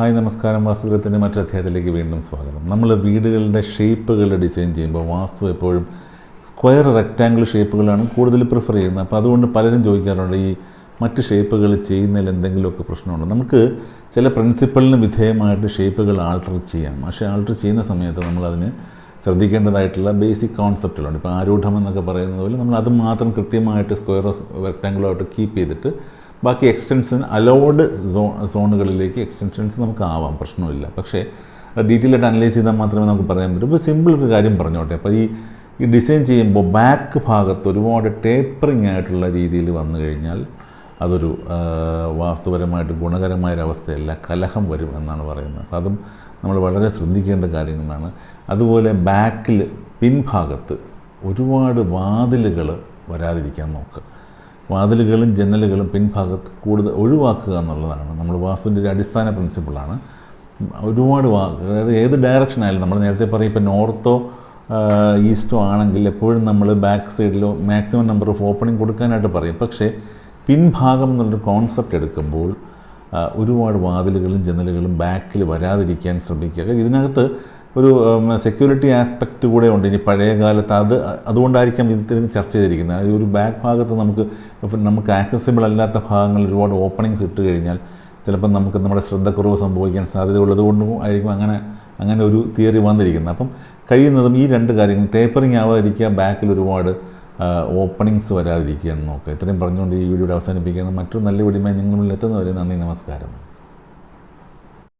Hi നമസ്കാരം. വാസ്തുവിദ്യത്തിൻ്റെ മറ്റൊരു അധ്യായത്തിലേക്ക് വീണ്ടും സ്വാഗതം. നമ്മൾ വീടുകളുടെ ഷേപ്പുകൾ ഡിസൈൻ ചെയ്യുമ്പോൾ വാസ്തു എപ്പോഴും സ്ക്വയർ റെക്റ്റാങ്കിൾ ഷേപ്പുകളാണ് കൂടുതൽ പ്രിഫർ ചെയ്യുന്നത്. അപ്പോൾ അതുകൊണ്ട് പലരും ചോദിക്കാറുണ്ട് ഈ മറ്റ് ഷേപ്പുകൾ ചെയ്യുന്നതിൽ എന്തെങ്കിലുമൊക്കെ പ്രശ്നമുണ്ടോ. നമുക്ക് ചില പ്രിൻസിപ്പളിന് വിധേയമായിട്ട് ഷേപ്പുകൾ ആൾട്ടർ ചെയ്യാം. പക്ഷേ ആൾട്ടർ ചെയ്യുന്ന സമയത്ത് നമ്മളതിന് ശ്രദ്ധിക്കേണ്ടതായിട്ടുള്ള ബേസിക് കോൺസെപ്റ്റുകളുണ്ട്. ഇപ്പോൾ ആരൂഢം എന്നൊക്കെ പറയുന്നത് പോലെ നമ്മൾ അത് മാത്രം കൃത്യമായിട്ട് സ്ക്വയറോ റെക്റ്റാങ്കിളോ ആയിട്ട് കീപ്പ് ചെയ്തിട്ട് ബാക്കി എക്സ്റ്റൻഷൻ അലോഡ് സോണുകളിലേക്ക് എക്സ്റ്റൻഷൻസ് നമുക്ക് ആവാം, പ്രശ്നമില്ല. പക്ഷേ ഡീറ്റെയിൽ ആയിട്ട് അനലൈസ് ചെയ്താൽ മാത്രമേ നമുക്ക് പറയാൻ പറ്റൂ. ഇപ്പോൾ സിമ്പിൾ ഒരു കാര്യം പറഞ്ഞോട്ടെ. അപ്പോൾ ഈ ഡിസൈൻ ചെയ്യുമ്പോൾ ബാക്ക് ഭാഗത്ത് ഒരുപാട് ടേപ്പറിങ് ആയിട്ടുള്ള രീതിയിൽ വന്നു കഴിഞ്ഞാൽ അതൊരു വാസ്തുപരമായിട്ട് ഗുണകരമായൊരവസ്ഥയല്ല, കലഹം വരും എന്നാണ് പറയുന്നത്. അപ്പോൾ അതും നമ്മൾ വളരെ ശ്രദ്ധിക്കേണ്ട കാര്യങ്ങളാണ്. അതുപോലെ ബാക്കിൽ പിൻഭാഗത്ത് ഒരുപാട് വാതിലുകൾ വരാതിരിക്കാൻ നോക്കുക. വാതിലുകളും ജനലുകളും പിൻഭാഗത്ത് കൂടുതൽ ഒഴിവാക്കുക എന്നുള്ളതാണ് നമ്മൾ വാസ്തുവിൻ്റെ ഒരു അടിസ്ഥാന പ്രിൻസിപ്പിളാണ്. ഒരുപാട് അതായത് ഏത് ഡയറക്ഷനായാലും നമ്മൾ നേരത്തെ പറയും, ഇപ്പോൾ നോർത്തോ ഈസ്റ്റോ ആണെങ്കിൽ എപ്പോഴും നമ്മൾ ബാക്ക് സൈഡിലോ മാക്സിമം നമ്പർ ഓഫ് ഓപ്പണിംഗ് കൊടുക്കാനായിട്ട് പറയും. പക്ഷേ പിൻഭാഗം എന്നുള്ളൊരു കോൺസെപ്റ്റ് എടുക്കുമ്പോൾ ഒരുപാട് വാതിലുകളും ജനലുകളും ബാക്കിൽ വരാതിരിക്കാൻ ശ്രമിക്കുക. ഇതിനകത്ത് ഒരു സെക്യൂരിറ്റി ആസ്പെക്റ്റ് കൂടെ ഉണ്ട്. ഇനി പഴയ കാലത്ത് അതുകൊണ്ടായിരിക്കാം ഇതിന് ചർച്ച ചെയ്തിരിക്കുന്നത്. ഒരു ബാക്ക് ഭാഗത്ത് നമുക്ക് ആക്സസിബിൾ അല്ലാത്ത ഭാഗങ്ങളിൽ ഒരുപാട് ഓപ്പണിങ്സ് ഇട്ട് കഴിഞ്ഞാൽ ചിലപ്പോൾ നമ്മുടെ ശ്രദ്ധക്കുറവ് സംഭവിക്കാൻ സാധ്യതയുള്ളത് കൊണ്ടും ആയിരിക്കും അങ്ങനെ ഒരു തിയറി വന്നിരിക്കുന്നത്. അപ്പം കഴിയുന്നതും ഈ രണ്ട് കാര്യങ്ങൾ ടേപ്പറിങ് ആവാതിരിക്കുക, ബാക്കിൽ ഒരുപാട് ഓപ്പണിങ്സ് വരാതിരിക്കുക എന്ന് നോക്കുക. ഇത്രയും പറഞ്ഞുകൊണ്ട് ഈ വീഡിയോയുടെ അവസാനിപ്പിക്കുകയാണ്. മറ്റൊരു നല്ല വീഡിയോയുമായി നിങ്ങളുടെ മുന്നിൽ എത്തുന്നവരെ നന്ദി, നമസ്കാരം.